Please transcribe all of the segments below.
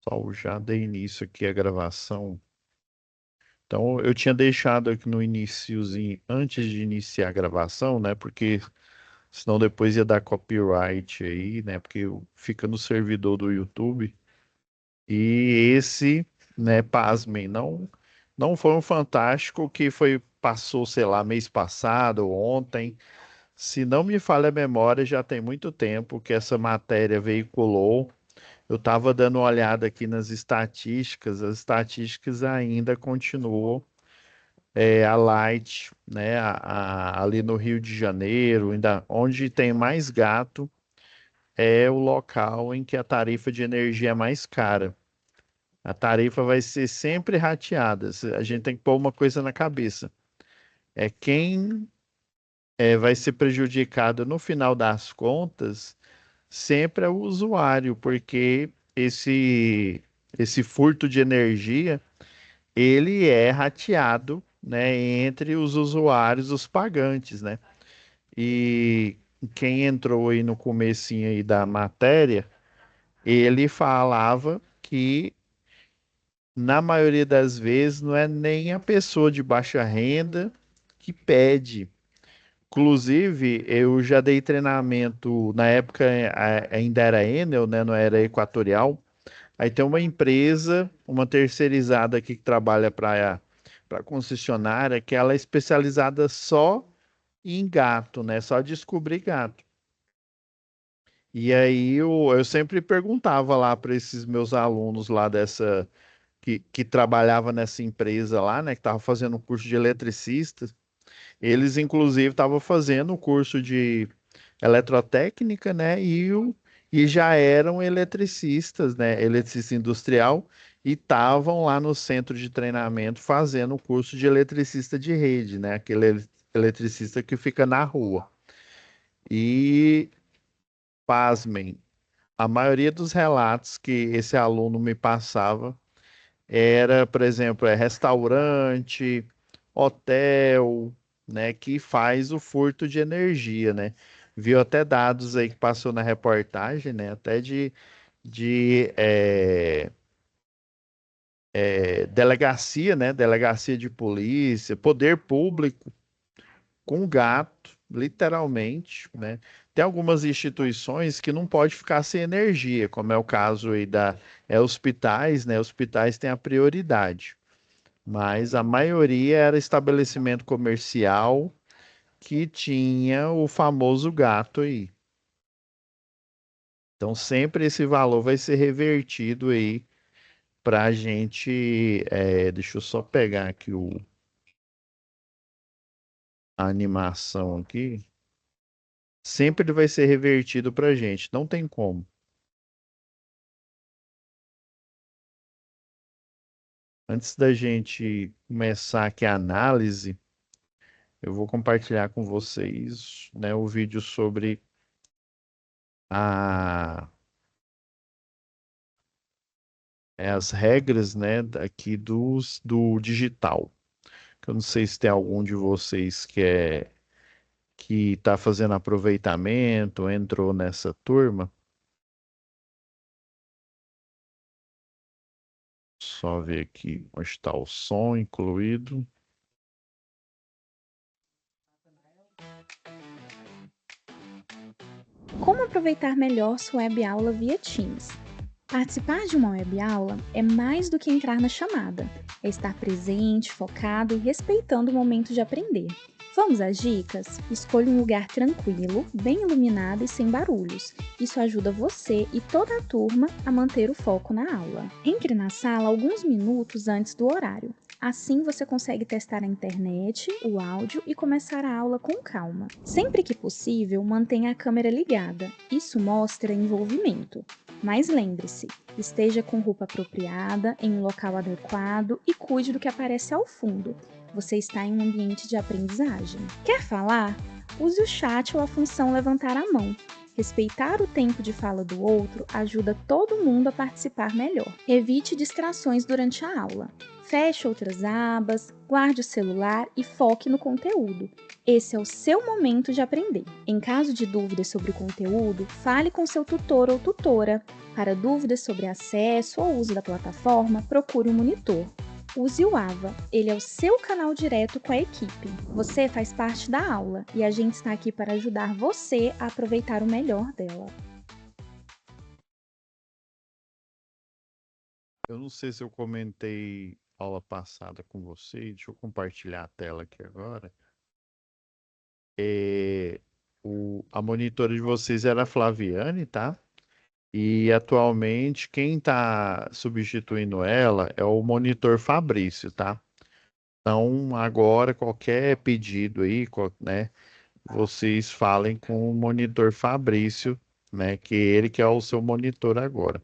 Pessoal, já dei início aqui à gravação. Então, eu tinha deixado aqui no iniciozinho, antes de iniciar a gravação, né? Porque senão depois ia dar copyright aí, né? Porque fica no servidor do YouTube. E esse, né, pasmem, não foi um fantástico que passou, sei lá, mês passado ou ontem. Se não me falha a memória, já tem muito tempo que essa matéria veiculou. Eu estava dando uma olhada aqui nas estatísticas, as estatísticas ainda continuam a Light, né, ali no Rio de Janeiro, ainda onde tem mais gato, é o local em que a tarifa de energia é mais cara. A tarifa vai ser sempre rateada. A gente tem que pôr uma coisa na cabeça. É quem vai ser prejudicado no final das contas, sempre é o usuário, porque esse furto de energia ele é rateado, né, entre os usuários, os pagantes, né? E quem entrou aí no comecinho aí da matéria, ele falava que na maioria das vezes não é nem a pessoa de baixa renda que pede. Inclusive, eu já dei treinamento, na época ainda era Enel, né, não era Equatorial. Aí tem uma empresa, uma terceirizada aqui que trabalha para concessionária, que ela é especializada só em gato, né? Só descobrir gato. E aí eu sempre perguntava lá para esses meus alunos lá que trabalhava nessa empresa lá, né? Que estava fazendo um curso de eletricista. Eles, inclusive, estavam fazendo o curso de eletrotécnica, né? E já eram eletricistas, né? Eletricista industrial e estavam lá no centro de treinamento fazendo o curso de eletricista de rede, né? Aquele eletricista que fica na rua. E, pasmem, a maioria dos relatos que esse aluno me passava era, por exemplo, restaurante, hotel, né, que faz o furto de energia, né? Viu até dados aí que passou na reportagem, né? Até de delegacia, né? Delegacia de polícia, poder público com gato, literalmente, né? Tem algumas instituições que não pode ficar sem energia, como é o caso aí hospitais, né? Hospitais têm a prioridade. Mas a maioria era estabelecimento comercial que tinha o famoso gato aí. Então sempre esse valor vai ser revertido aí para a gente. Deixa eu só pegar aqui a animação aqui. Sempre ele vai ser revertido para a gente. Não tem como. Antes da gente começar aqui a análise, eu vou compartilhar com vocês, né, o vídeo sobre a as regras, né, aqui do digital. Que eu não sei se tem algum de vocês que está fazendo aproveitamento, entrou nessa turma. Só ver aqui onde está o som incluído. Como aproveitar melhor sua web aula via Teams? Participar de uma web aula é mais do que entrar na chamada, é estar presente, focado e respeitando o momento de aprender. Vamos às dicas? Escolha um lugar tranquilo, bem iluminado e sem barulhos. Isso ajuda você e toda a turma a manter o foco na aula. Entre na sala alguns minutos antes do horário. Assim você consegue testar a internet, o áudio e começar a aula com calma. Sempre que possível, mantenha a câmera ligada. Isso mostra envolvimento. Mas lembre-se, esteja com roupa apropriada, em um local adequado e cuide do que aparece ao fundo. Você está em um ambiente de aprendizagem. Quer falar? Use o chat ou a função levantar a mão. Respeitar o tempo de fala do outro ajuda todo mundo a participar melhor. Evite distrações durante a aula. Feche outras abas, guarde o celular e foque no conteúdo. Esse é o seu momento de aprender. Em caso de dúvidas sobre o conteúdo, fale com seu tutor ou tutora. Para dúvidas sobre acesso ou uso da plataforma, procure um monitor. Use o AVA, ele é o seu canal direto com a equipe. Você faz parte da aula e a gente está aqui para ajudar você a aproveitar o melhor dela. Eu não sei se eu comentei aula passada com você, deixa eu compartilhar a tela aqui agora. A monitora de vocês era a Flaviane, tá? E atualmente quem está substituindo ela é o monitor Fabrício, tá? Então agora qualquer pedido aí, né, vocês falem com o monitor Fabrício, né, que ele que é o seu monitor agora.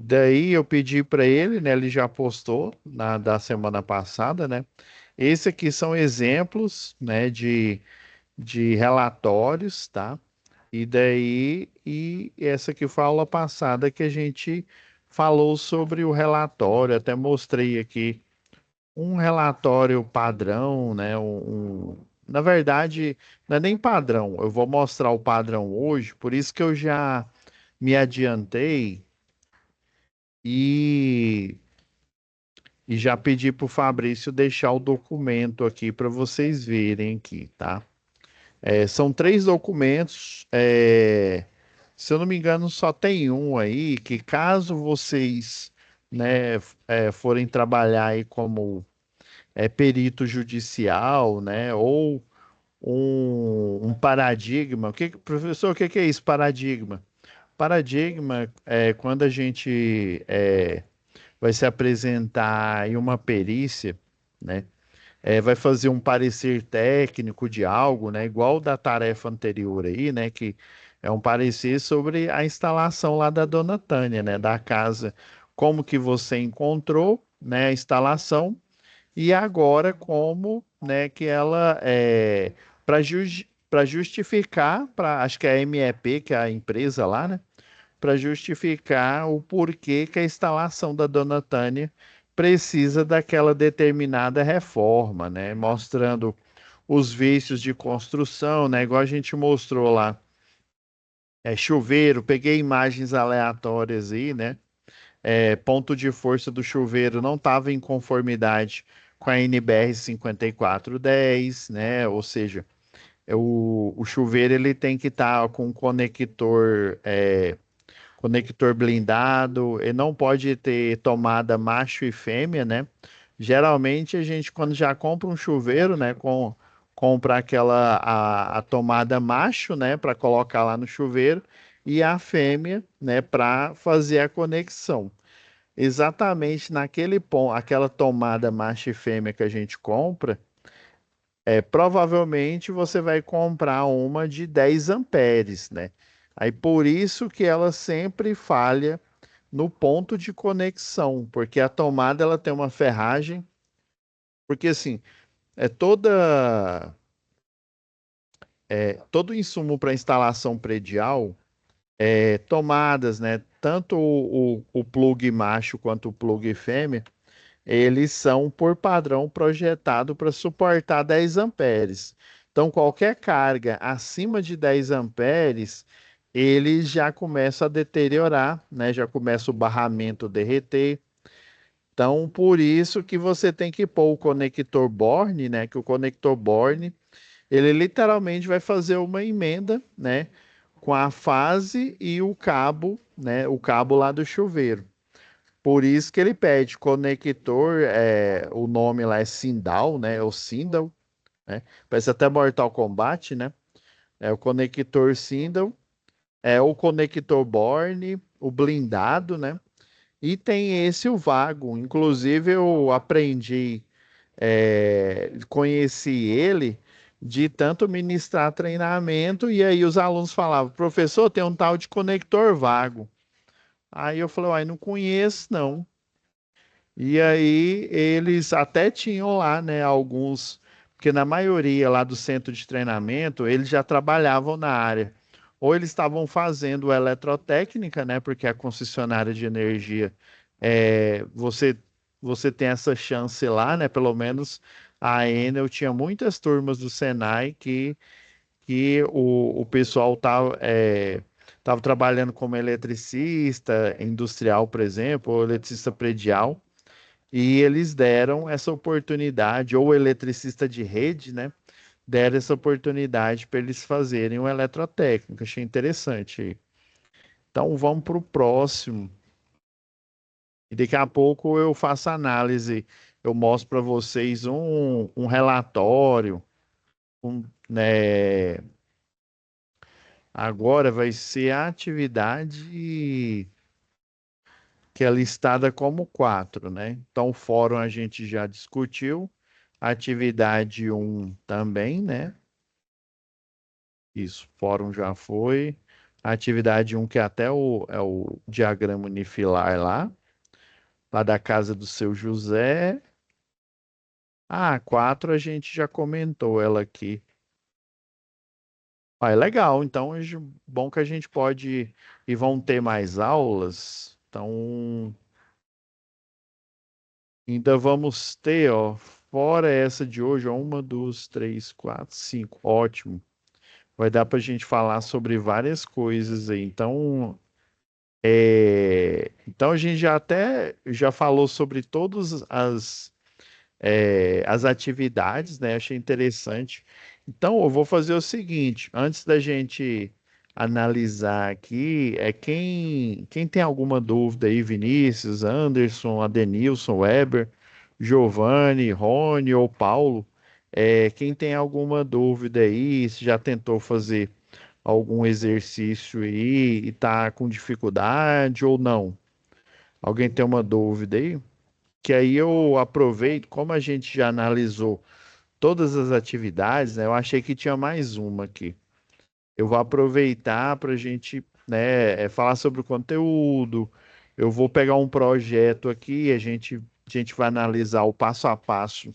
Daí eu pedi para ele, né, ele já postou da semana passada, né? Esse aqui são exemplos, né, de relatórios, tá? E essa aqui foi a aula passada que a gente falou sobre o relatório, até mostrei aqui um relatório padrão, né? Na verdade, não é nem padrão, eu vou mostrar o padrão hoje, por isso que eu já me adiantei e, e já pedi para o Fabrício deixar o documento aqui para vocês verem aqui, tá? São três documentos. Se eu não me engano, só tem um aí que caso vocês, né, forem trabalhar aí como perito judicial, né, ou um paradigma. Professor, o que que é isso, paradigma? Paradigma é quando a gente vai se apresentar em uma perícia, né? Vai fazer um parecer técnico de algo, né? Igual da tarefa anterior aí, né? Que é um parecer sobre a instalação lá da Dona Tânia, né? Da casa, como que você encontrou, né? A instalação e agora como, né? Que ela para justificar, acho que é a MEP, que é a empresa lá, né? Para justificar o porquê que a instalação da Dona Tânia precisa daquela determinada reforma, né? Mostrando os vícios de construção, né? Igual a gente mostrou lá. Chuveiro, peguei imagens aleatórias aí, né? Ponto de força do chuveiro não estava em conformidade com a NBR 5410, né? Ou seja, o chuveiro ele tem que estar com conector blindado, e não pode ter tomada macho e fêmea, né? Geralmente a gente, quando já compra um chuveiro, né, compra a tomada macho, né, para colocar lá no chuveiro, e a fêmea, né, para fazer a conexão. Exatamente naquele ponto, aquela tomada macho e fêmea que a gente compra, provavelmente você vai comprar uma de 10 amperes, né? Aí por isso que ela sempre falha no ponto de conexão, porque a tomada ela tem uma ferragem, porque assim, é toda todo insumo para instalação predial, tomadas, né? Tanto o plug macho quanto o plug fêmea, eles são, por padrão, projetados para suportar 10 amperes. Então, qualquer carga acima de 10 amperes, ele já começa a deteriorar, né? Já começa o barramento a derreter. Então, por isso que você tem que pôr o conector Borne, né? Que o conector Borne, ele literalmente vai fazer uma emenda, né? Com a fase e o cabo, né? O cabo lá do chuveiro. Por isso que ele pede conector, o nome lá é Sindal, né? É o Sindal, né? Parece até Mortal Kombat, né? É o conector Sindal, é o conector Borne, o blindado, né? E tem esse o vago. Inclusive eu aprendi, conheci ele de tanto ministrar treinamento e aí os alunos falavam, professor, tem um tal de conector vago. Aí eu falei, uai, não conheço não. E aí eles até tinham lá, né, alguns, porque na maioria lá do centro de treinamento, eles já trabalhavam na área. Ou eles estavam fazendo eletrotécnica, né, porque a concessionária de energia, você você tem essa chance lá, né? Pelo menos a Enel tinha muitas turmas do Senai que o pessoal tava trabalhando como eletricista industrial, por exemplo, ou eletricista predial, e eles deram essa oportunidade, ou eletricista de rede, né? Deram essa oportunidade para eles fazerem um eletrotécnico. Achei interessante. Então vamos para o próximo. E daqui a pouco eu faço análise. Eu mostro para vocês um relatório, né? Agora vai ser a atividade que é listada como 4, né? Então, o fórum a gente já discutiu, atividade um também, né? Isso, fórum já foi. Atividade um que é até o diagrama unifilar lá da casa do seu José. Ah, 4 a gente já comentou ela aqui. Ah, é legal, então bom que a gente pode e vão ter mais aulas. Então, ainda vamos ter, ó, fora essa de hoje, ó, uma, duas, três, quatro, cinco. Ótimo. Vai dar para a gente falar sobre várias coisas aí. Então, então a gente já até já falou sobre todas as atividades, né? Achei interessante. Então, eu vou fazer o seguinte, antes da gente analisar aqui, quem tem alguma dúvida aí, Vinícius, Anderson, Adenilson, Weber, Giovanni, Rony ou Paulo, quem tem alguma dúvida aí, se já tentou fazer algum exercício aí e tá com dificuldade ou não? Alguém tem uma dúvida aí? Que aí eu aproveito, como a gente já analisou todas as atividades, né? Eu achei que tinha mais uma aqui. Eu vou aproveitar para a gente, né, falar sobre o conteúdo. Eu vou pegar um projeto aqui, a gente vai analisar o passo a passo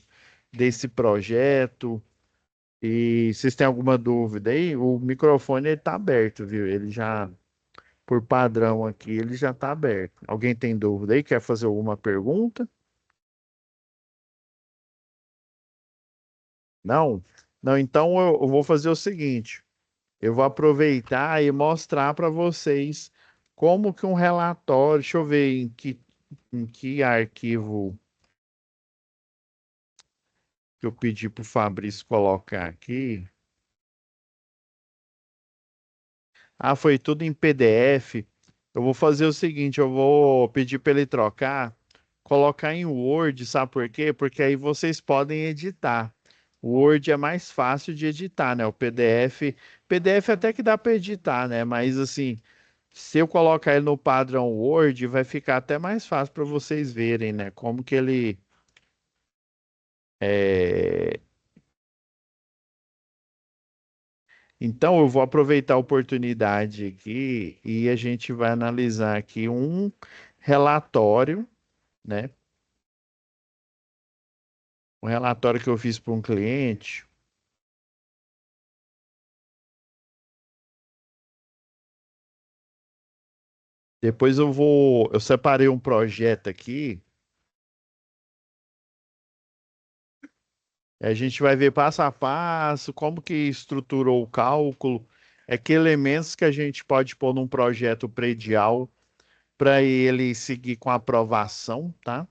desse projeto. E vocês têm alguma dúvida aí? O microfone está aberto, viu? Ele já, por padrão aqui, ele já está aberto. Alguém tem dúvida aí? Quer fazer alguma pergunta? Não? Não, então eu vou fazer o seguinte. Eu vou aproveitar e mostrar para vocês como que um relatório, deixa eu ver em que arquivo que eu pedi para o Fabrício colocar aqui. Ah, foi tudo em PDF. Eu vou fazer o seguinte, eu vou pedir para ele trocar, colocar em Word, sabe por quê? Porque aí vocês podem editar. O Word é mais fácil de editar, né? O PDF até que dá para editar, né? Mas assim, se eu colocar ele no padrão Word, vai ficar até mais fácil para vocês verem, né? Como que ele é... Então, eu vou aproveitar a oportunidade aqui e a gente vai analisar aqui um relatório, né? Um relatório que eu fiz para um cliente. Depois eu separei um projeto aqui, a gente vai ver passo a passo como que estruturou o cálculo, que elementos que a gente pode pôr num projeto predial para ele seguir com a aprovação, tá?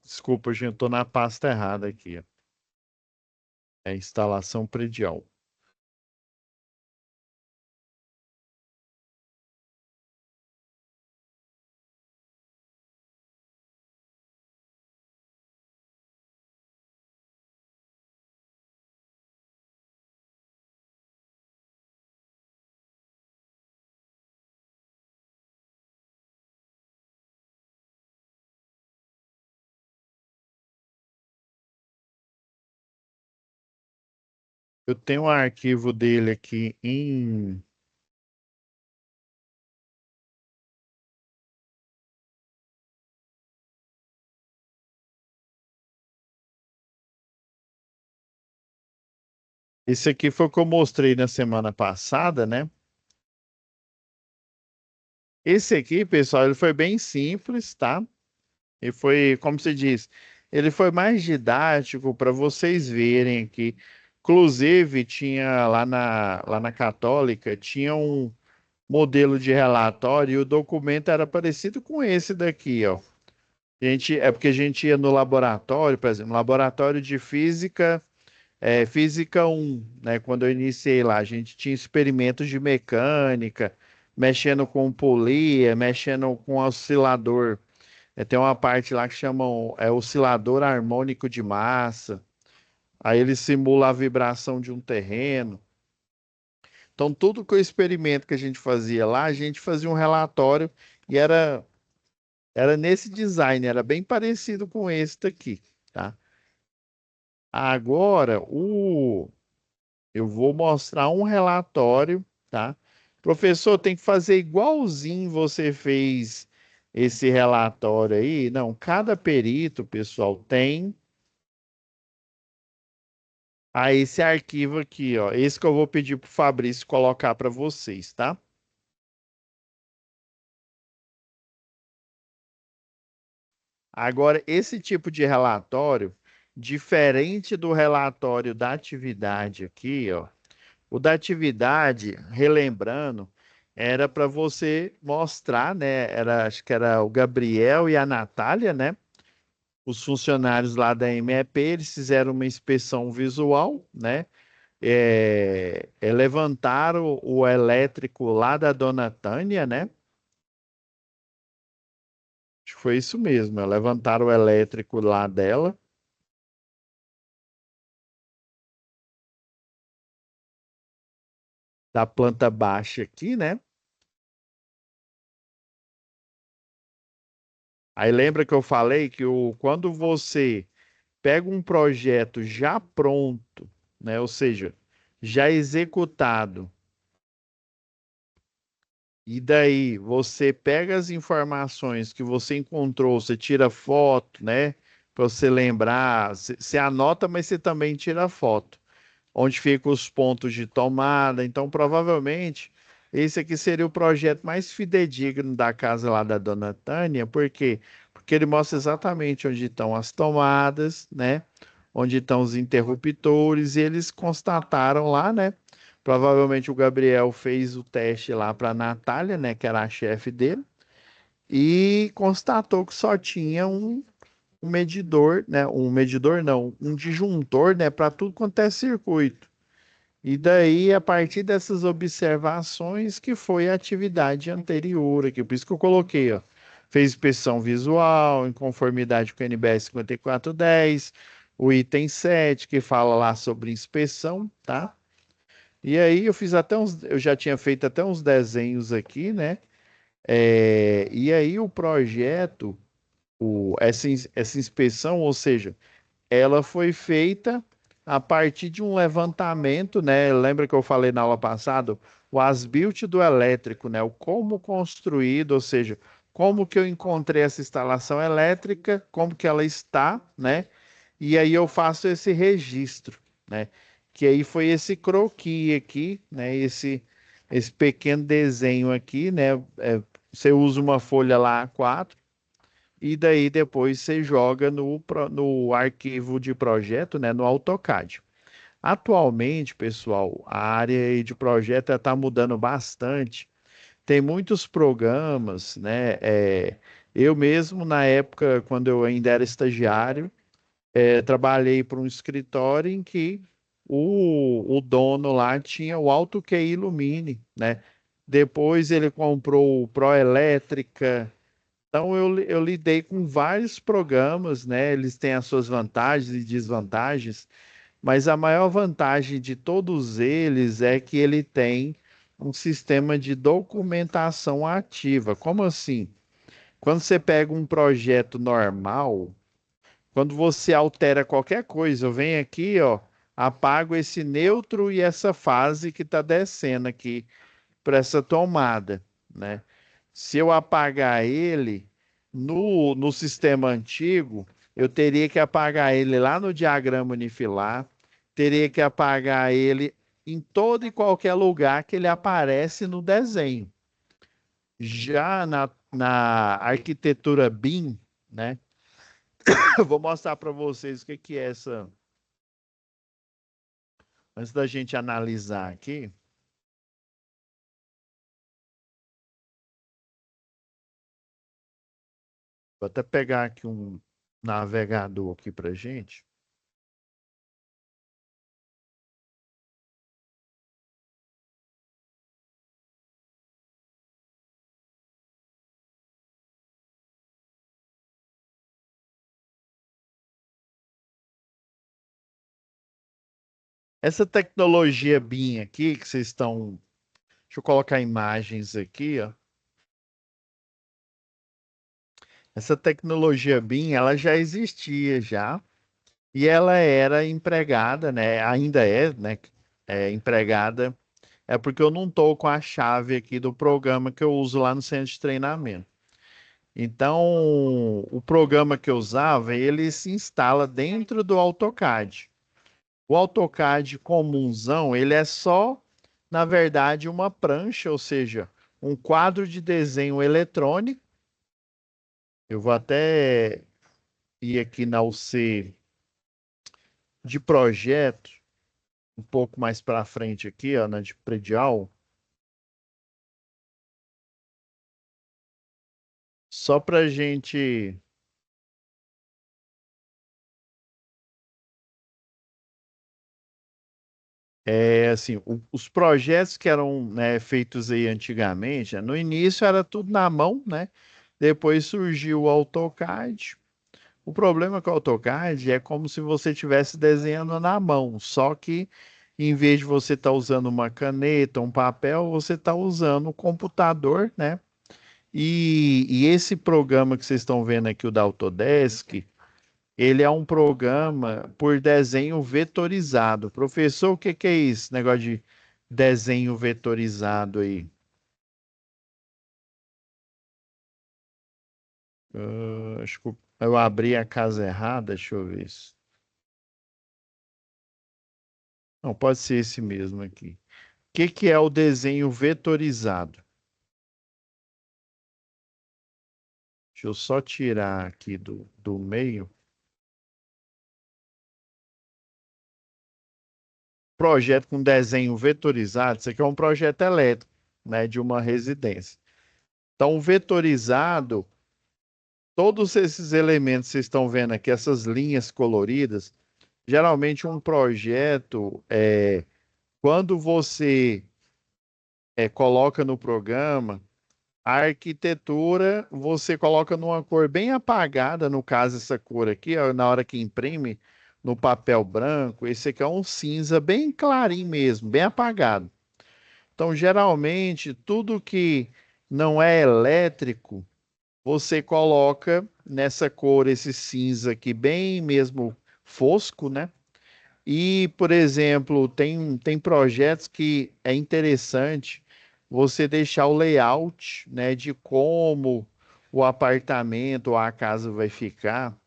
Desculpa, gente, estou na pasta errada aqui. É instalação predial. Eu tenho um arquivo dele aqui Esse aqui foi o que eu mostrei na semana passada, né? Esse aqui, pessoal, ele foi bem simples, tá? E foi, como se diz, ele foi mais didático para vocês verem aqui. Inclusive, tinha lá na Católica, tinha um modelo de relatório e o documento era parecido com esse daqui, ó. É porque a gente ia no laboratório, por exemplo, laboratório de física, física 1, né? Quando eu iniciei lá, a gente tinha experimentos de mecânica, mexendo com polia, mexendo com oscilador. Tem uma parte lá que chamam oscilador harmônico de massa. Aí ele simula a vibração de um terreno. Então, tudo que o experimento que a gente fazia lá, a gente fazia um relatório e era nesse design, era bem parecido com esse daqui, tá? Agora, eu vou mostrar um relatório, tá? Professor, tem que fazer igualzinho você fez esse relatório aí. Não, cada perito, pessoal, tem esse arquivo aqui, ó. Esse que eu vou pedir para o Fabrício colocar para vocês, tá? Agora, esse tipo de relatório, diferente do relatório da atividade aqui, ó. O da atividade, relembrando, era para você mostrar, né? Acho que era o Gabriel e a Natália, né? Os funcionários lá da MEP, eles fizeram uma inspeção visual, né? Levantaram o elétrico lá da dona Tânia, né? Acho que foi isso mesmo. Levantaram o elétrico lá dela, da planta baixa aqui, né? Aí lembra que eu falei que quando você pega um projeto já pronto, né? Ou seja, já executado, e daí você pega as informações que você encontrou, você tira foto, né? Para você lembrar, você anota, mas você também tira foto. Onde ficam os pontos de tomada. Então, provavelmente, esse aqui seria o projeto mais fidedigno da casa lá da Dona Tânia, por quê? Porque ele mostra exatamente onde estão as tomadas, né? Onde estão os interruptores, e eles constataram lá, né? Provavelmente o Gabriel fez o teste lá para a Natália, né? Que era a chefe dele, e constatou que só tinha um medidor, né? Um medidor não, um disjuntor, né? Para tudo quanto é circuito. E daí, a partir dessas observações, que foi a atividade anterior aqui, por isso que eu coloquei, ó. Fez inspeção visual, em conformidade com o NBR 5410, o item 7 que fala lá sobre inspeção, tá? E aí eu já tinha feito até uns desenhos aqui, né? E aí o projeto, essa inspeção, ou seja, ela foi feita a partir de um levantamento, né? Lembra que eu falei na aula passada, o as-built do elétrico, né? O como construído, ou seja, como que eu encontrei essa instalação elétrica, como que ela está, né? E aí eu faço esse registro, né? Que aí foi esse croquis aqui, né? Esse pequeno desenho aqui, né? Você usa uma folha lá A4 e daí depois você joga no arquivo de projeto, né, no AutoCAD. Atualmente, pessoal, a área de projeto está mudando bastante. Tem muitos programas, né? Eu mesmo, na época, quando eu ainda era estagiário, trabalhei para um escritório em que o dono lá tinha o AutoQI Illumine, né? Depois ele comprou o Proelétrica, então eu lidei com vários programas, né? Eles têm as suas vantagens e desvantagens, mas a maior vantagem de todos eles é que ele tem um sistema de documentação ativa. Como assim? Quando você pega um projeto normal, quando você altera qualquer coisa, eu venho aqui, ó, apago esse neutro e essa fase que está descendo aqui para essa tomada, né? Se eu apagar ele no sistema antigo, eu teria que apagar ele lá no diagrama unifilar, teria que apagar ele em todo e qualquer lugar que ele aparece no desenho. Já na arquitetura BIM, né? Eu vou mostrar para vocês o que que é essa. Antes da gente analisar aqui, vou até pegar aqui um navegador aqui para gente. Essa tecnologia BIM aqui, que vocês estão. Deixa eu colocar imagens aqui, ó. Essa tecnologia BIM, ela já existia já, e ela era empregada, né? Ainda é, né? É empregada. É porque eu não estou com a chave aqui do programa que eu uso lá no centro de treinamento. Então, o programa que eu usava, ele se instala dentro do AutoCAD. O AutoCAD comunzão, ele é só, na verdade, uma prancha, ou seja, um quadro de desenho eletrônico. Eu vou até ir aqui na UC de projeto, um pouco mais para frente aqui, ó, na de predial, só para a gente. É assim, os projetos que eram, né, feitos aí antigamente, né, no início era tudo na mão, né? Depois surgiu o AutoCAD. O problema com o AutoCAD é como se você estivesse desenhando na mão, só que em vez de você estar usando uma caneta, um papel, você está usando o computador, né? E esse programa que vocês estão vendo aqui, o da Autodesk, ele é um programa por desenho vetorizado. Professor, o que que é isso? Negócio de desenho vetorizado aí. Acho que eu abri a casa errada, deixa eu ver isso. Não, pode ser esse mesmo aqui. O que que é o desenho vetorizado? Deixa eu só tirar aqui do meio. Projeto com desenho vetorizado, isso aqui é um projeto elétrico, né, de uma residência. Então, vetorizado, todos esses elementos que vocês estão vendo aqui, essas linhas coloridas, geralmente um projeto, quando você coloca no programa, a arquitetura você coloca numa cor bem apagada, no caso essa cor aqui, ó, na hora que imprime no papel branco, esse aqui é um cinza bem clarinho mesmo, bem apagado. Então, geralmente, tudo que não é elétrico, você coloca nessa cor, esse cinza aqui, bem mesmo fosco, né? E, por exemplo, tem projetos que é interessante você deixar o layout, né, de como o apartamento ou a casa vai ficar.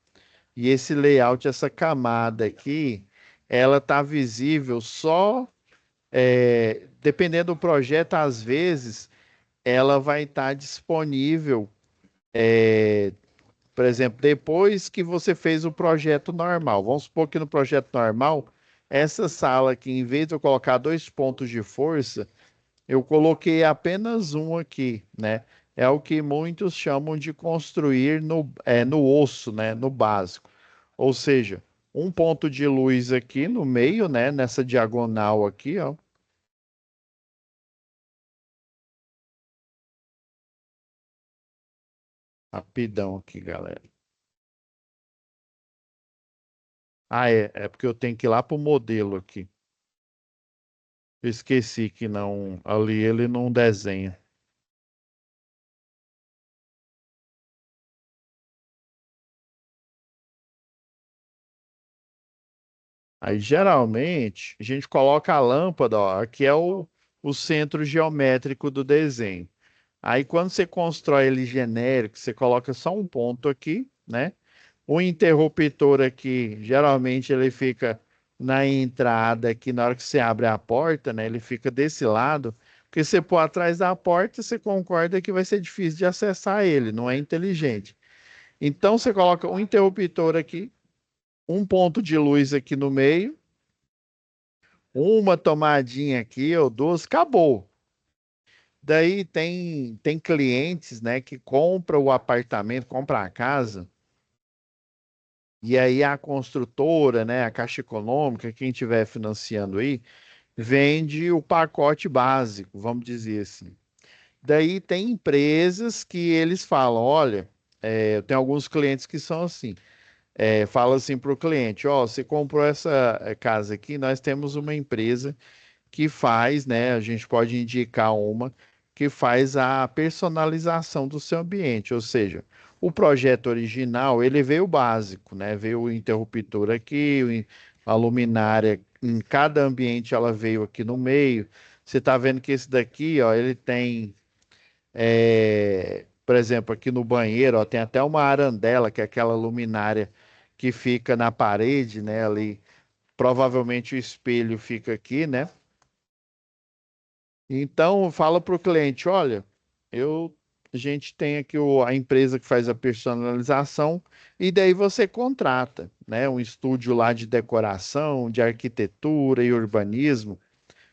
E esse layout, essa camada aqui, ela tá visível só, dependendo do projeto, às vezes ela vai estar disponível, por exemplo, depois que você fez o projeto normal. Vamos supor que no projeto normal, essa sala aqui, em vez de eu colocar dois pontos de força, eu coloquei apenas um aqui, né? É o que muitos chamam de construir no osso, né? No básico. Ou seja, um ponto de luz aqui no meio, né? Nessa diagonal aqui, ó. Rapidão aqui, galera. Ah, é porque eu tenho que ir lá pro modelo aqui. Eu esqueci que não, ali ele não desenha. Aí geralmente a gente coloca a lâmpada, ó, que é o centro geométrico do desenho. Aí quando você constrói ele genérico, você coloca só um ponto aqui, né? O interruptor aqui, geralmente ele fica na entrada aqui, na hora que você abre a porta, né? Ele fica desse lado, porque você pôr atrás da porta, você concorda que vai ser difícil de acessar ele, não é inteligente. Então você coloca um interruptor aqui, um ponto de luz aqui no meio, uma tomadinha aqui ou duas, acabou. Daí tem clientes, né, que compram o apartamento, compram a casa, e aí a construtora, né, a Caixa Econômica, quem estiver financiando aí, vende o pacote básico, vamos dizer assim. Daí tem empresas que eles falam, olha, eu tenho alguns clientes que são assim, fala assim para o cliente, ó, você comprou essa casa aqui, nós temos uma empresa que faz, né? A gente pode indicar uma que faz a personalização do seu ambiente, ou seja, o projeto original, ele veio básico, né? Veio o interruptor aqui, a luminária em cada ambiente ela veio aqui no meio. Você está vendo que esse daqui, ó, ele tem, por exemplo, aqui no banheiro, ó, tem até uma arandela, que é aquela luminária que fica na parede, né? Ali, provavelmente o espelho fica aqui, né? Então, fala para o cliente, olha, a gente tem aqui a empresa que faz a personalização e daí você contrata, né, um estúdio lá de decoração, de arquitetura e urbanismo,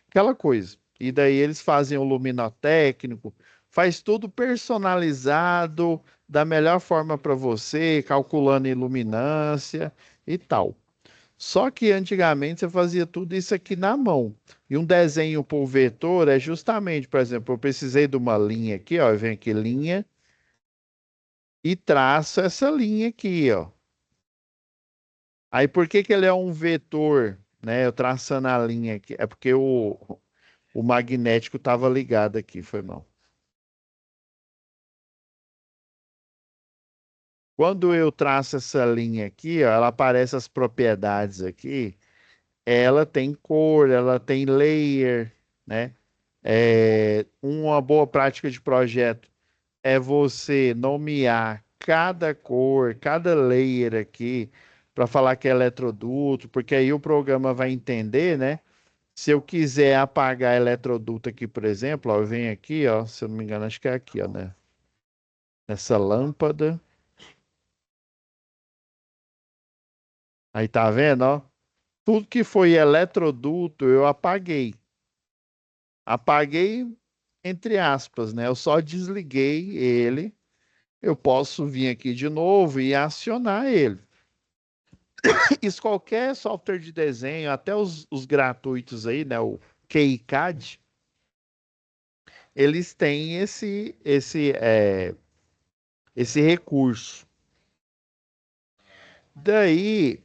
aquela coisa. E daí eles fazem o luminotécnico, faz tudo personalizado da melhor forma para você, calculando iluminância e tal. Só que antigamente você fazia tudo isso aqui na mão. E um desenho por vetor é justamente, por exemplo, eu precisei de uma linha aqui, ó, eu venho aqui linha e traço essa linha aqui, ó. Aí por que que ele é um vetor, né? Eu traçando a linha aqui, é porque o magnético estava ligado aqui, foi mal. Quando eu traço essa linha aqui, ó, ela aparece as propriedades aqui. Ela tem cor, ela tem layer, né? Uma boa prática de projeto é você nomear cada cor, cada layer aqui, para falar que é eletroduto, porque aí o programa vai entender, né? Se eu quiser apagar eletroduto aqui, por exemplo, ó, eu venho aqui, ó, se eu não me engano, acho que é aqui, ó, né? Nessa lâmpada. Aí tá vendo, ó? Tudo que foi eletroduto eu apaguei. Apaguei entre aspas, né? Eu só desliguei ele. Eu posso vir aqui de novo e acionar ele. Isso qualquer software de desenho, até os gratuitos aí, né? O KiCad, eles têm esse recurso. Daí,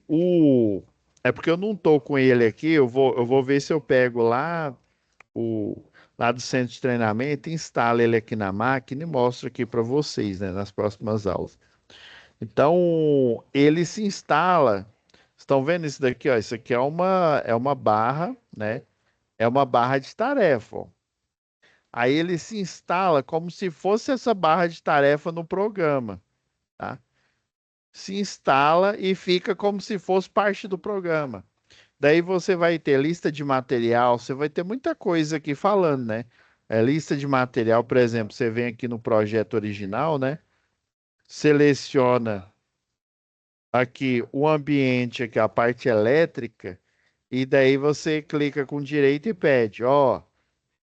é porque eu não tô com ele aqui, eu vou ver se eu pego o, lá do centro de treinamento, instalo ele aqui na máquina e mostro aqui para vocês, né, nas próximas aulas. Então, ele se instala. Estão vendo isso daqui, ó? Isso aqui é uma barra, né? É uma barra de tarefa, ó. Aí ele se instala como se fosse essa barra de tarefa no programa, tá? Se instala e fica como se fosse parte do programa. Daí você vai ter lista de material, você vai ter muita coisa aqui falando, né? Lista de material, por exemplo, você vem aqui no projeto original, né? Seleciona aqui o ambiente, aqui a parte elétrica, e daí você clica com direito e pede, ó,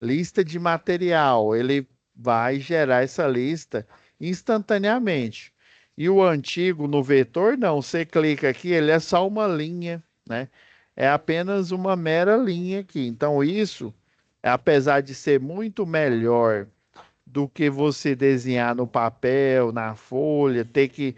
lista de material. Ele vai gerar essa lista instantaneamente. E o antigo no vetor, não, você clica aqui, ele é só uma linha, né? É apenas uma mera linha aqui. Então, isso, apesar de ser muito melhor do que você desenhar no papel, na folha, ter que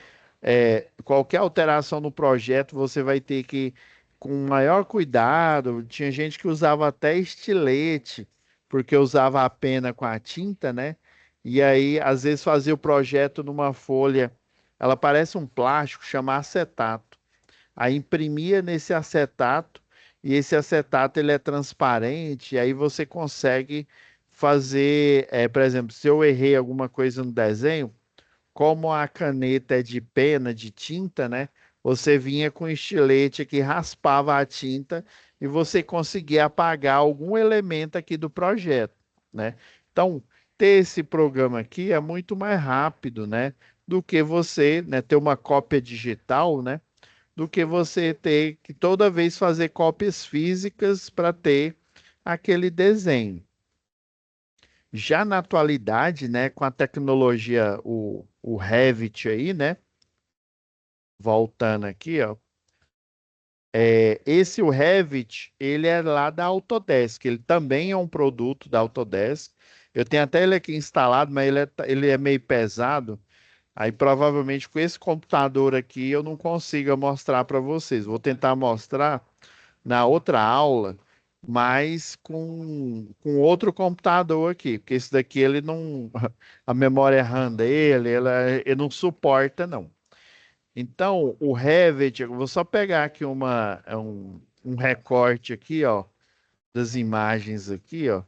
qualquer alteração no projeto você vai ter que com maior cuidado. Tinha gente que usava até estilete, porque usava a pena com a tinta, né? E aí às vezes fazia o projeto numa folha, ela parece um plástico, chama acetato. Aí imprimia nesse acetato e esse acetato ele é transparente, e aí você consegue fazer, por exemplo, se eu errei alguma coisa no desenho, como a caneta é de pena, de tinta, né? você vinha com estilete que raspava a tinta e você conseguia apagar algum elemento aqui do projeto, né? Então, ter esse programa aqui é muito mais rápido, né? Do que você, né, ter uma cópia digital, né? Do que você ter que toda vez fazer cópias físicas para ter aquele desenho. Já na atualidade, né, com a tecnologia, o Revit aí, né? Voltando aqui, ó. Esse, o Revit, ele é lá da Autodesk. Ele também é um produto da Autodesk. Eu tenho até ele aqui instalado, mas ele é meio pesado. Aí provavelmente com esse computador aqui eu não consiga mostrar para vocês. Vou tentar mostrar na outra aula, mas com outro computador aqui, porque esse daqui ele não, a memória RAM dele, ele não suporta não. Então, o Revit, eu vou só pegar aqui um recorte aqui, ó, das imagens aqui, ó.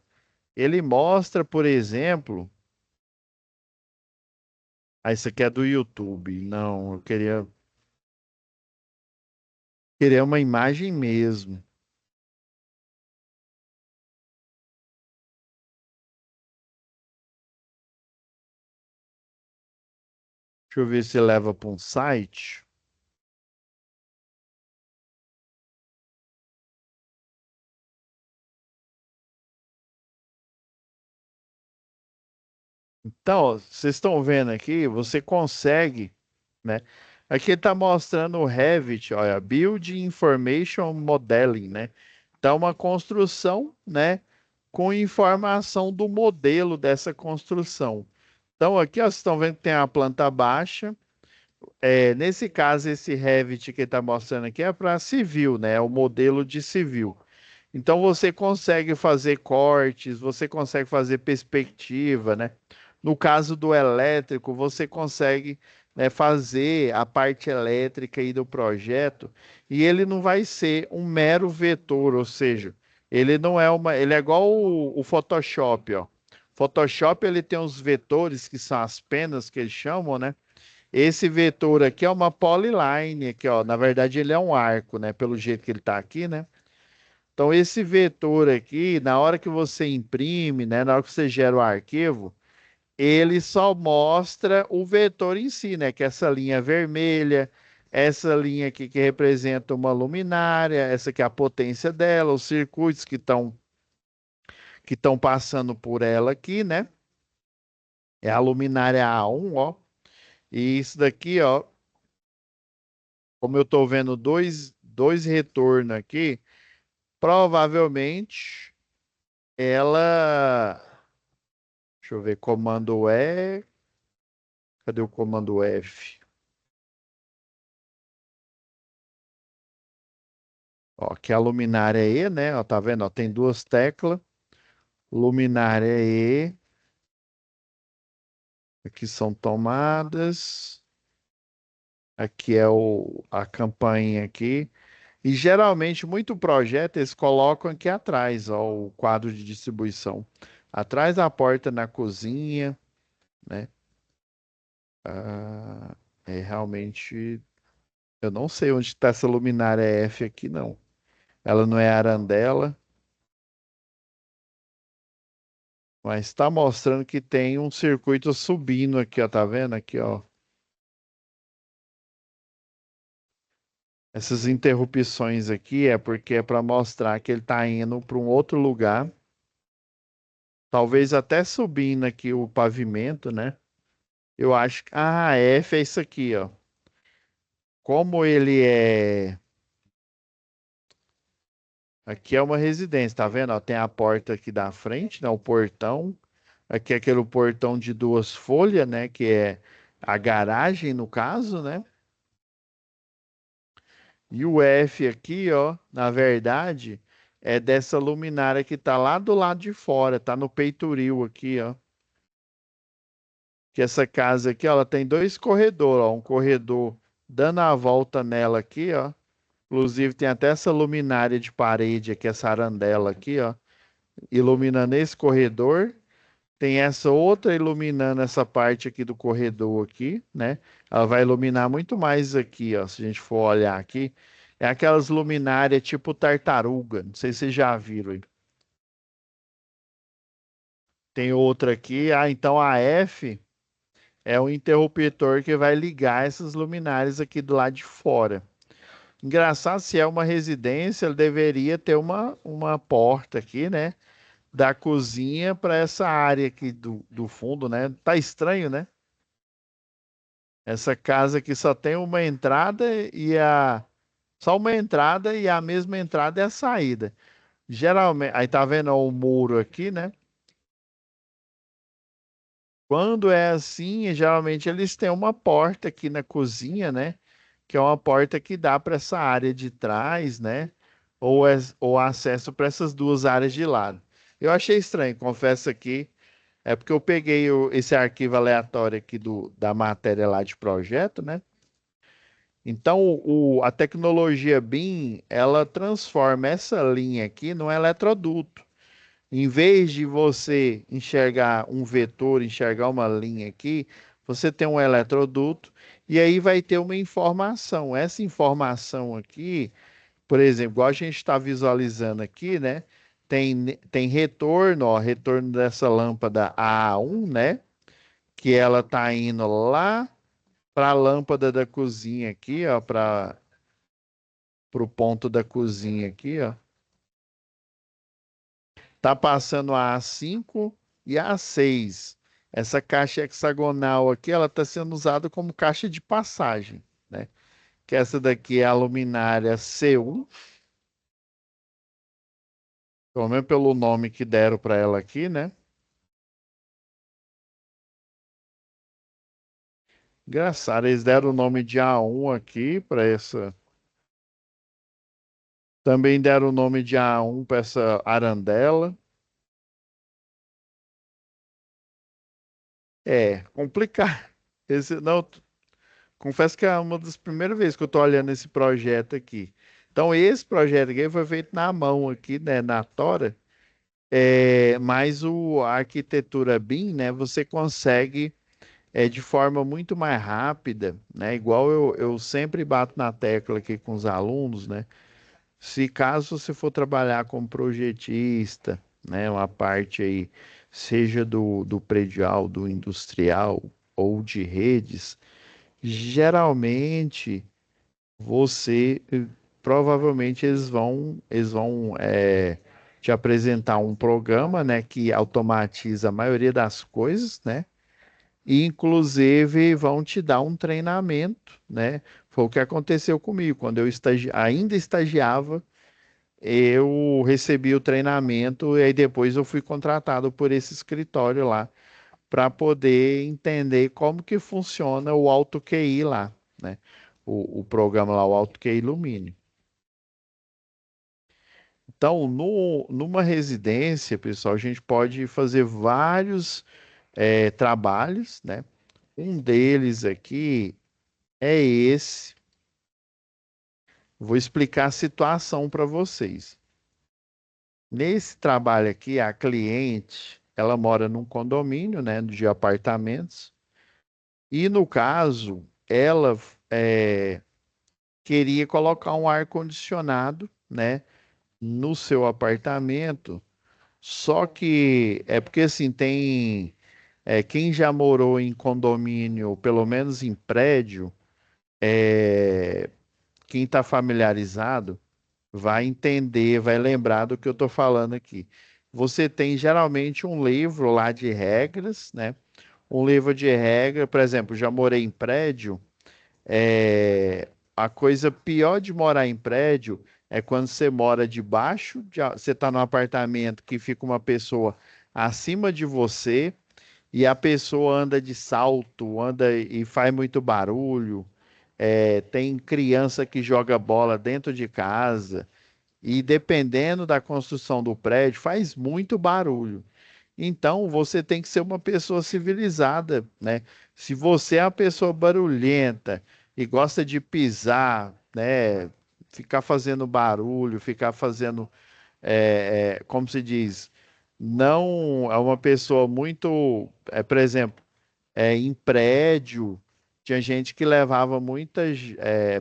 Ele mostra, por exemplo, isso aqui é do YouTube. Não, eu queria uma imagem mesmo. Deixa eu ver se leva para um site. Então, ó, vocês estão vendo aqui, você consegue, né? Aqui está mostrando o Revit, olha, Build Information Modeling, né? Então, uma construção, né, com informação do modelo dessa construção. Então, aqui, ó, vocês estão vendo que tem a planta baixa. Nesse caso, esse Revit que está mostrando aqui é para civil, né? É o modelo de civil. Então você consegue fazer cortes, você consegue fazer perspectiva, né? No caso do elétrico, você consegue, né, fazer a parte elétrica aí do projeto e ele não vai ser um mero vetor, ou seja, ele é igual o Photoshop, ó. Photoshop ele tem os vetores que são as penas que eles chamam, né? Esse vetor aqui é uma polyline, aqui, ó. Na verdade, ele é um arco, né? Pelo jeito que ele está aqui, né? Então, esse vetor aqui, na hora que você imprime, né, na hora que você gera o arquivo, ele só mostra o vetor em si, né, que é essa linha vermelha, essa linha aqui que representa uma luminária, essa aqui é a potência dela, os circuitos que estão passando por ela aqui, né? É a luminária A1, ó. E isso daqui, ó, como eu estou vendo dois retornos aqui, provavelmente ela. Deixa eu ver, comando E. Cadê o comando F? Ó, que é a luminária E, né? Ó, tá vendo? Ó, tem duas teclas. Luminária E. Aqui são tomadas. Aqui é a campainha aqui. E geralmente, muito projeto, eles colocam aqui atrás, ó, o quadro de distribuição. Atrás da porta na cozinha, né? Ah, realmente, eu não sei onde está essa luminária F aqui, não. Ela não é arandela. Mas está mostrando que tem um circuito subindo aqui, ó. Tá vendo aqui, ó? Essas interrupções aqui é porque é para mostrar que ele está indo para um outro lugar. Talvez até subindo aqui o pavimento, né? Eu acho que. Ah, F é isso aqui, ó. Como ele é. Aqui é uma residência, tá vendo? Ó, tem a porta aqui da frente, né? O portão. Aqui é aquele portão de duas folhas, né? Que é a garagem, no caso, né? E o F aqui, ó, na verdade, é dessa luminária que tá lá do lado de fora, tá no peitoril aqui, ó. Que essa casa aqui, ó, ela tem dois corredores, ó, um corredor dando a volta nela aqui, ó. Inclusive tem até essa luminária de parede aqui, essa arandela aqui, ó, iluminando esse corredor. Tem essa outra iluminando essa parte aqui do corredor aqui, né? Ela vai iluminar muito mais aqui, ó. Se a gente for olhar aqui, é aquelas luminárias tipo tartaruga. Não sei se vocês já viram aí. Tem outra aqui. Ah, então a F é o interruptor que vai ligar essas luminárias aqui do lado de fora. Engraçado, se é uma residência, ele deveria ter uma porta aqui, né? Da cozinha para essa área aqui do fundo, né? Tá estranho, né? Essa casa aqui só tem uma entrada e só uma entrada e a mesma entrada é a saída. Geralmente, aí tá vendo o muro aqui, né? Quando é assim, geralmente eles têm uma porta aqui na cozinha, né? Que é uma porta que dá para essa área de trás, né? Ou acesso para essas duas áreas de lado. Eu achei estranho, confesso aqui. É porque eu peguei esse arquivo aleatório aqui da matéria lá de projeto, né? Então, a tecnologia BIM, ela transforma essa linha aqui num eletroduto. Em vez de você enxergar um vetor, enxergar uma linha aqui, você tem um eletroduto e aí vai ter uma informação. Essa informação aqui, por exemplo, igual a gente está visualizando aqui, né? Tem retorno, ó, retorno dessa lâmpada A1, né? Que ela está indo lá para a lâmpada da cozinha aqui, ó, para o ponto da cozinha aqui, ó. Tá passando a A5 e a A6. Essa caixa hexagonal aqui, ela está sendo usada como caixa de passagem, né? Que essa daqui é a luminária C1, pelo menos pelo nome que deram para ela aqui, né? Engraçado, eles deram o nome de A1 aqui para essa. Também deram o nome de A1 para essa arandela. É, complicado. Não, confesso que é uma das primeiras vezes que eu estou olhando esse projeto aqui. Então, esse projeto aqui foi feito na mão aqui, né, na Tora. Mas a arquitetura BIM, né, você consegue de forma muito mais rápida, né? Igual eu sempre bato na tecla aqui com os alunos, né? Se caso você for trabalhar como projetista, né, uma parte aí, seja do predial, do industrial ou de redes, geralmente você provavelmente eles vão te apresentar um programa, né, que automatiza a maioria das coisas, né? E inclusive vão te dar um treinamento, né? Foi o que aconteceu comigo quando eu ainda estagiava, eu recebi o treinamento e aí depois eu fui contratado por esse escritório lá para poder entender como que funciona o AutoQI lá, né? O programa lá, o AutoQI Lumine. Então, numa residência, pessoal, a gente pode fazer vários trabalhos, né? Um deles aqui é esse. Vou explicar a situação para vocês. Nesse trabalho aqui, a cliente, ela mora num condomínio, né, de apartamentos, e no caso, ela queria colocar um ar-condicionado, né, no seu apartamento, só que é porque assim, quem já morou em condomínio, pelo menos em prédio, quem está familiarizado, vai entender, vai lembrar do que eu estou falando aqui. Você tem geralmente um livro lá de regras, né? Um livro de regra, por exemplo, já morei em prédio. A coisa pior de morar em prédio é quando você mora debaixo, você está num apartamento que fica uma pessoa acima de você e a pessoa anda de salto, anda e faz muito barulho. Tem criança que joga bola dentro de casa. E dependendo da construção do prédio, faz muito barulho. Então, você tem que ser uma pessoa civilizada, né? Se você é uma pessoa barulhenta e gosta de pisar, né? Ficar fazendo barulho, ficar fazendo, como se diz? não é uma pessoa muito, por exemplo, em prédio, tinha gente que levava muitas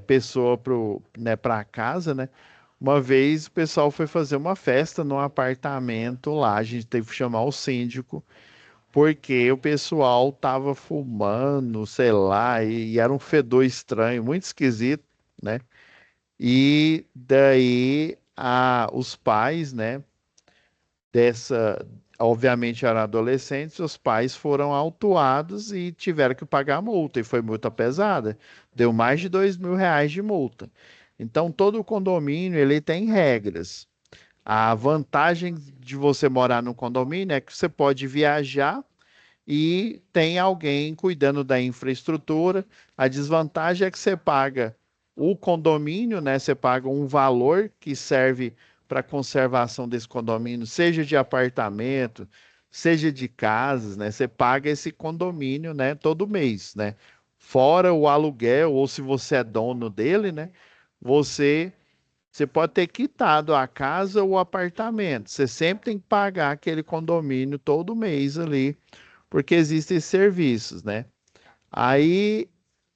pessoas para casa, né? Uma vez o pessoal foi fazer uma festa num apartamento lá, a gente teve que chamar o síndico, porque o pessoal tava fumando, sei lá, e era um fedor estranho, muito esquisito, né? E daí os pais, né, dessa, obviamente eram adolescentes, os pais foram autuados e tiveram que pagar a multa, e foi multa pesada, deu mais de R$ 2.000 de multa. Então, todo o condomínio, ele tem regras. A vantagem de você morar no condomínio é que você pode viajar e tem alguém cuidando da infraestrutura. A desvantagem é que você paga o condomínio, né? Você paga um valor que serve para conservação desse condomínio, seja de apartamento, seja de casas, né? Você paga esse condomínio, né? Todo mês, né? Fora o aluguel, ou se você é dono dele, né? Você você pode ter quitado a casa ou o apartamento. Você sempre tem que pagar aquele condomínio todo mês ali porque existem serviços, né? Aí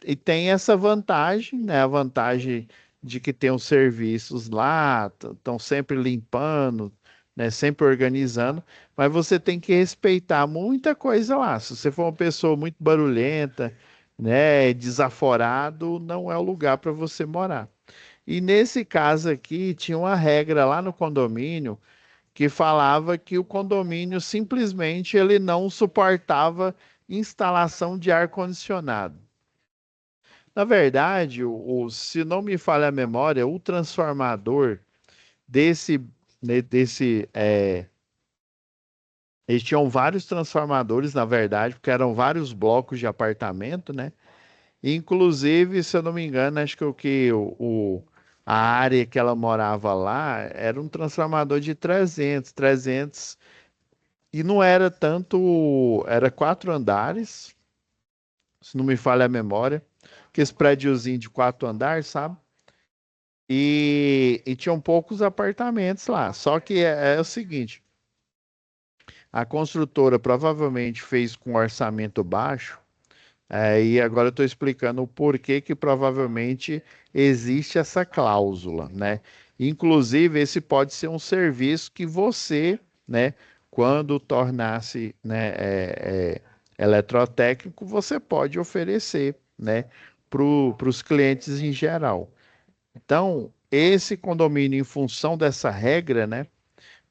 e tem essa vantagem, né? A vantagem de que tem os serviços lá, estão sempre limpando, né? Sempre organizando, mas você tem que respeitar muita coisa lá. Se você for uma pessoa muito barulhenta, né? Desaforado, não é o lugar para você morar. E nesse caso aqui, tinha uma regra lá no condomínio que falava que o condomínio simplesmente ele não suportava instalação de ar-condicionado. Na verdade, se não me falha a memória, o transformador desse, desse, eles tinham vários transformadores, na verdade, porque eram vários blocos de apartamento, né? Inclusive, se eu não me engano, acho que a área que ela morava lá era um transformador de 300. E não era tanto, era 4 andares, se não me falha a memória, que esse prédiozinho de 4 andares, sabe? E tinham poucos apartamentos lá. Só que é o seguinte, a construtora provavelmente fez com orçamento baixo. E agora eu estou explicando o porquê que provavelmente existe essa cláusula, né? Inclusive, esse pode ser um serviço que você, né, quando tornar-se, né, eletrotécnico, você pode oferecer, né, para os clientes em geral. Então, esse condomínio, em função dessa regra, né,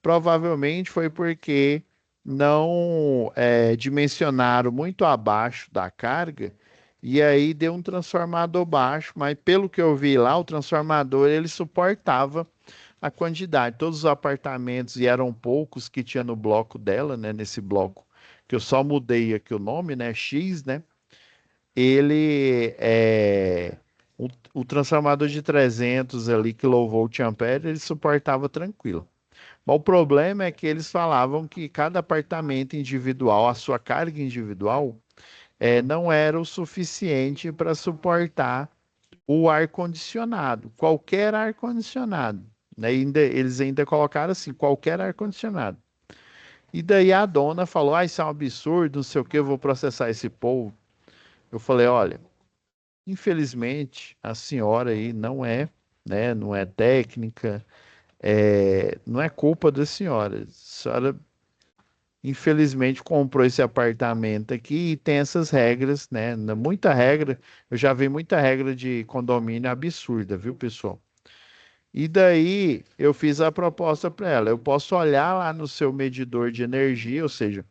provavelmente foi porque não dimensionaram muito abaixo da carga e aí deu um transformador baixo, mas pelo que eu vi lá, o transformador ele suportava a quantidade. Todos os apartamentos, e eram poucos que tinha no bloco dela, né, nesse bloco que eu só mudei aqui o nome, né, X, né? Ele o transformador de 300 ali kilovolt ampere, ele suportava tranquilo. Mas o problema é que eles falavam que cada apartamento individual, a sua carga individual, não era o suficiente para suportar o ar-condicionado, qualquer ar-condicionado. Né? Eles ainda colocaram assim, qualquer ar-condicionado. E daí a dona falou: ah, isso é um absurdo, não sei o que, eu vou processar esse povo. Eu falei: olha, infelizmente a senhora aí não é, né, não é técnica, não é culpa da senhora. A senhora infelizmente comprou esse apartamento aqui e tem essas regras, né? Muita regra, eu já vi muita regra de condomínio absurda, viu, pessoal? E daí eu fiz a proposta para ela. Eu posso olhar lá no seu medidor de energia, ou seja,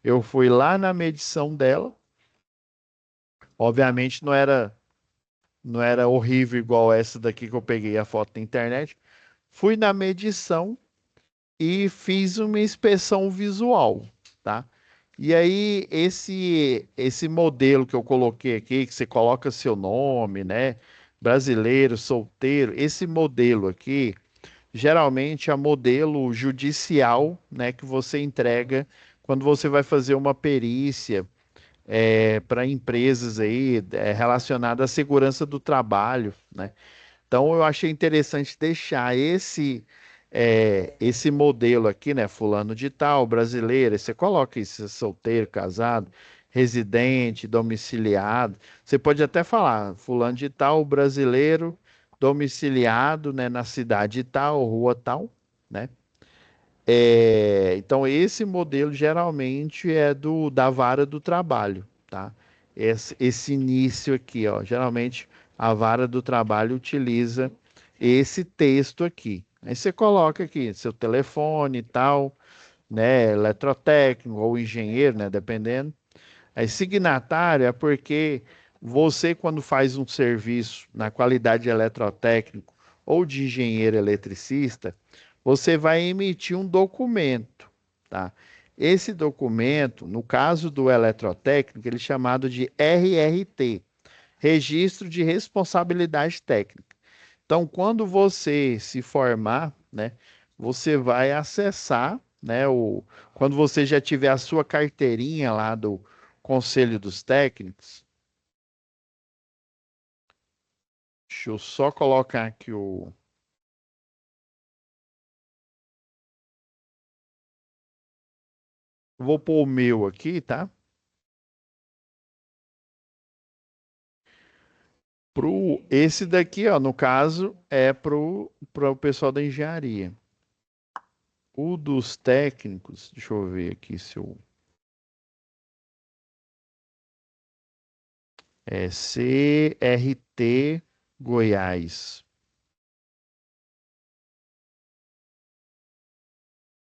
eu fui lá na medição dela. Obviamente não era horrível igual essa daqui que eu peguei a foto na internet. Fui na medição e fiz uma inspeção visual, tá? E aí esse modelo que eu coloquei aqui, que você coloca seu nome, né? Brasileiro, solteiro, esse modelo aqui, geralmente é modelo judicial, né, que você entrega quando você vai fazer uma perícia para empresas aí relacionada à segurança do trabalho, né? Então eu achei interessante deixar esse modelo aqui, né? Fulano de tal, brasileiro, aí você coloca isso, solteiro, casado, residente, domiciliado. Você pode até falar, fulano de tal, brasileiro, domiciliado, né, na cidade tal, rua tal, né? Então, esse modelo geralmente é da vara do trabalho, tá? Esse início aqui, ó, geralmente a vara do trabalho utiliza esse texto aqui. Aí você coloca aqui seu telefone e tal, né? Eletrotécnico ou engenheiro, né? Dependendo. Aí, signatário é porque você, quando faz um serviço na qualidade de eletrotécnico ou de engenheiro eletricista, você vai emitir um documento, tá? Esse documento, no caso do eletrotécnico, ele é chamado de RRT, Registro de Responsabilidade Técnica. Então, quando você se formar, né, você vai acessar, né, quando você já tiver a sua carteirinha lá do Conselho dos Técnicos, deixa eu só colocar aqui vou pôr o meu aqui, tá? Esse daqui, ó, no caso, é pro pessoal da engenharia. O dos técnicos, deixa eu ver aqui se eu. É CRT Goiás.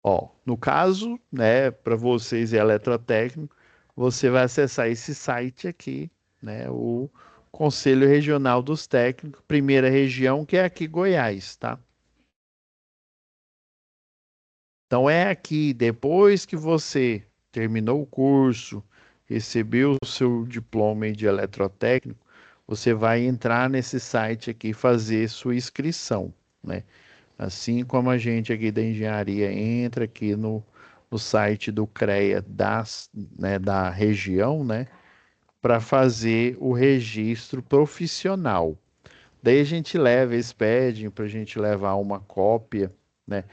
Ó, no caso, né, para vocês eletrotécnico, você vai acessar esse site aqui, né, o Conselho Regional dos Técnicos, primeira região, que é aqui Goiás, tá? Então é aqui, depois que você terminou o curso, recebeu o seu diploma aí de eletrotécnico, você vai entrar nesse site aqui e fazer sua inscrição, né? Assim como a gente aqui da engenharia entra aqui no site do CREA né, da região, né, para fazer o registro profissional. Daí a gente leva, eles pedem para a gente levar uma cópia, né?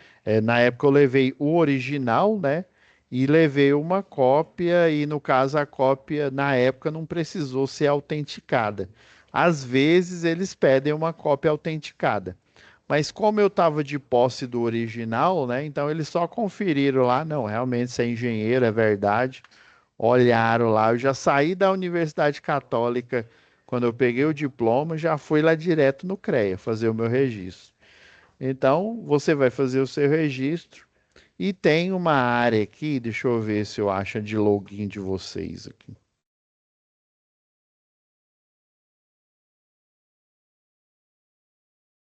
Na época eu levei o original, né? E levei uma cópia, e no caso a cópia, na época, não precisou ser autenticada. Às vezes eles pedem uma cópia autenticada. Mas como eu estava de posse do original, né? Então eles só conferiram lá, não, realmente você é engenheiro, é verdade. Olharam lá, eu já saí da Universidade Católica quando eu peguei o diploma, já fui lá direto no CREA fazer o meu registro. Então, você vai fazer o seu registro e tem uma área aqui, deixa eu ver se eu acho a de login de vocês aqui.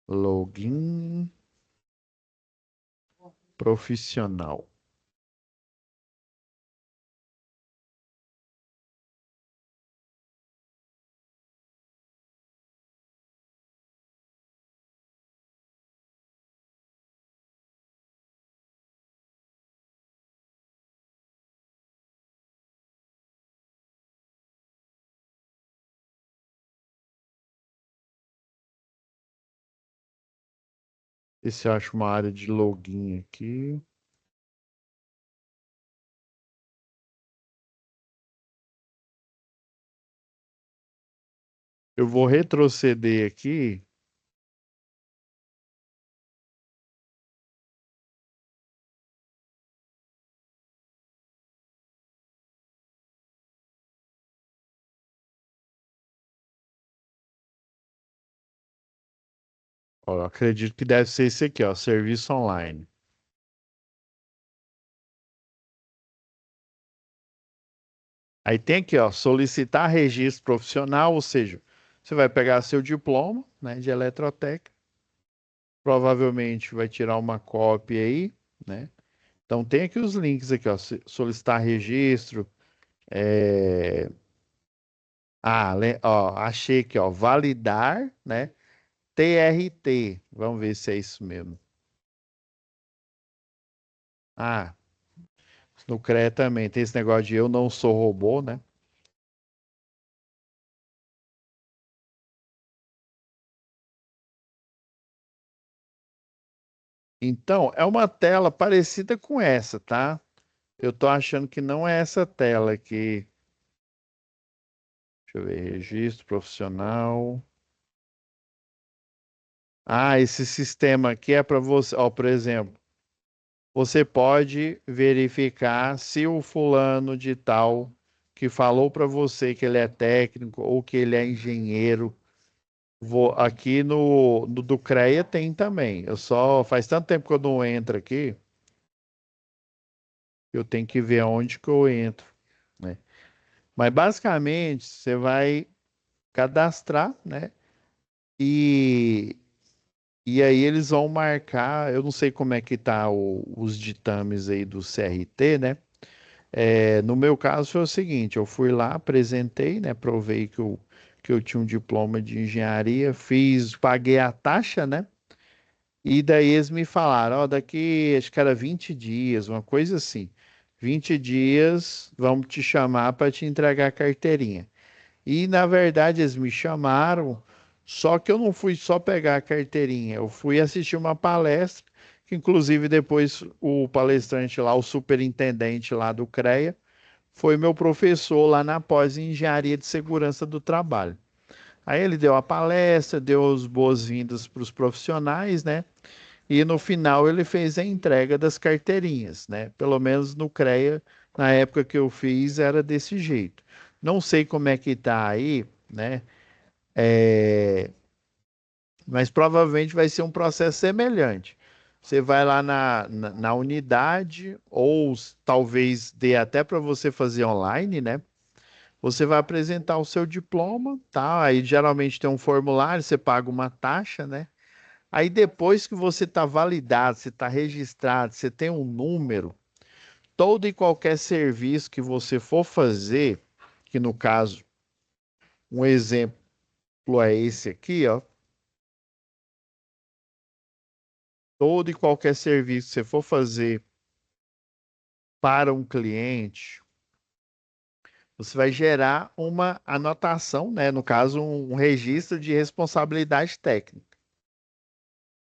Login profissional. Esse eu acho uma área de login aqui. Eu vou retroceder aqui. Ó, eu acredito que deve ser esse aqui, ó, serviço online. Aí tem aqui, ó, solicitar registro profissional, ou seja, você vai pegar seu diploma, né, de eletrotécnica, provavelmente vai tirar uma cópia aí, né? Então tem aqui os links aqui, ó, solicitar registro, é... ó, achei aqui, ó, validar, né? TRT, vamos ver se é isso mesmo. Ah, no CREA também tem esse negócio de eu não sou robô, né? Então, é uma tela parecida com essa, tá? Eu tô achando que não é essa tela aqui. Deixa eu ver, registro profissional. Ah, esse sistema aqui é para você, ó, por exemplo, você pode verificar se o fulano de tal que falou para você que ele é técnico ou que ele é engenheiro, aqui no do CREA tem também. Eu só faz tanto tempo que eu não entro aqui, eu tenho que ver aonde que eu entro, né? Mas basicamente você vai cadastrar, né? E E aí eles vão marcar, eu não sei como é que tá os ditames aí do CRT, né? No meu caso foi o seguinte, eu fui lá, apresentei, né? Provei que eu tinha um diploma de engenharia, fiz, paguei a taxa, né? E daí eles me falaram, ó, daqui, acho que era 20 dias, uma coisa assim. 20 dias, vamos te chamar para te entregar a carteirinha. E na verdade eles me chamaram, só que eu não fui só pegar a carteirinha, eu fui assistir uma palestra, que inclusive depois o palestrante lá, o superintendente lá do CREA, foi meu professor lá na pós em Engenharia de Segurança do Trabalho. Aí ele deu a palestra, deu as boas-vindas para os profissionais, né? E no final ele fez a entrega das carteirinhas, né? Pelo menos no CREA, na época que eu fiz, era desse jeito. Não sei como é que tá aí, né? É, mas provavelmente vai ser um processo semelhante. Você vai lá na unidade, ou talvez dê até para você fazer online, né? Você vai apresentar o seu diploma, tá? Aí geralmente tem um formulário, você paga uma taxa, né? Aí depois que você está validado, você está registrado, você tem um número, todo e qualquer serviço que você for fazer, que no caso, um exemplo é esse aqui, ó. Todo e qualquer serviço que você for fazer para um cliente, você vai gerar uma anotação, né? No caso, um registro de responsabilidade técnica.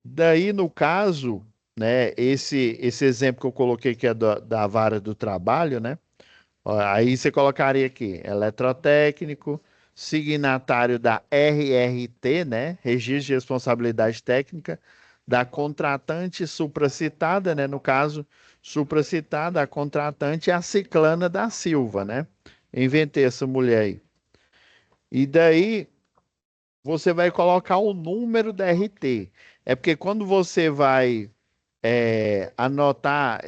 Daí, no caso, né, esse exemplo que eu coloquei que é da vara do trabalho, né? Ó, aí você colocaria aqui, eletrotécnico, signatário da RRT, né? Registro de Responsabilidade Técnica, da contratante supracitada, né? No caso, supracitada, a contratante é a Ciclana da Silva, né? Inventei essa mulher aí. E daí você vai colocar o número da RT. É porque quando você vai anotar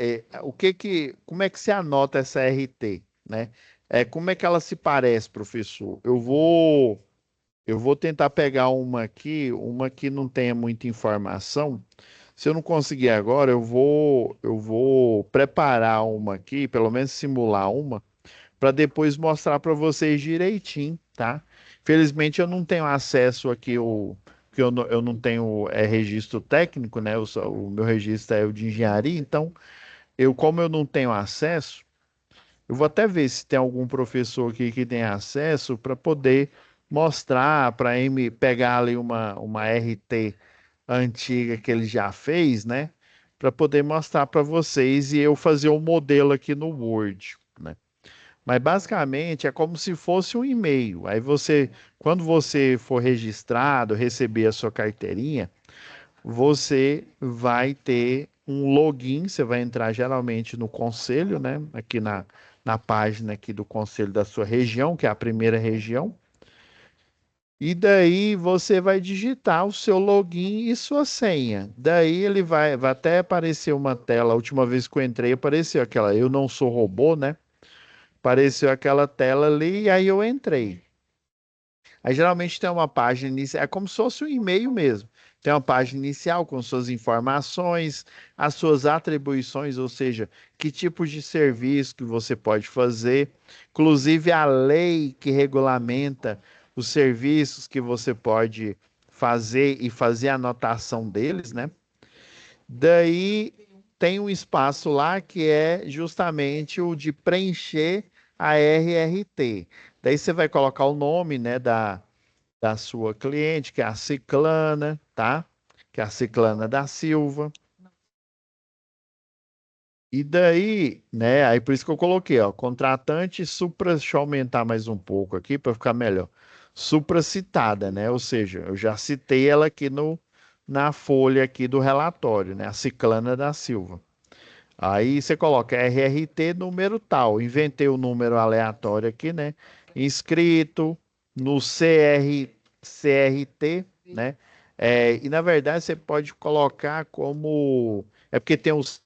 como é que se anota essa RT, né? Como é que ela se parece, professor? Eu vou tentar pegar uma que não tenha muita informação. Se eu não conseguir agora, eu vou preparar uma aqui, pelo menos simular uma, para depois mostrar para vocês direitinho, tá? Felizmente eu não tenho acesso aqui que eu não tenho registro técnico, né? O meu registro é o de engenharia, então como eu não tenho acesso, eu vou até ver se tem algum professor aqui que tem acesso para poder mostrar, para ele pegar ali uma RT antiga que ele já fez, né? Para poder mostrar para vocês e eu fazer o modelo aqui no Word, né? Mas basicamente é como se fosse um e-mail. Aí quando você for registrado, receber a sua carteirinha, você vai ter um login, você vai entrar geralmente no conselho, né? Aqui na página aqui do conselho da sua região, que é a primeira região. E daí você vai digitar o seu login e sua senha. Daí ele vai até aparecer uma tela. A última vez que eu entrei, apareceu aquela, eu não sou robô, né? Apareceu aquela tela ali e aí eu entrei. Aí geralmente tem uma página inicial, é como se fosse um e-mail mesmo. Tem uma página inicial com suas informações, as suas atribuições, ou seja, que tipos de serviço que você pode fazer, inclusive a lei que regulamenta os serviços que você pode fazer e fazer a anotação deles, né? Daí tem um espaço lá que é justamente o de preencher a RRT. Daí você vai colocar o nome, né, da sua cliente, que é a Ciclana, tá? Que é a Ciclana da Silva. E daí, né? Aí por isso que eu coloquei, ó, contratante supra, deixa eu aumentar mais um pouco aqui para ficar melhor. Supracitada, né? Ou seja, eu já citei ela aqui no, na folha aqui do relatório, né? A Ciclana da Silva. Aí você coloca RRT número tal. Inventei o número aleatório aqui, né? Inscrito no CRT, né? E na verdade você pode colocar como. É porque tem os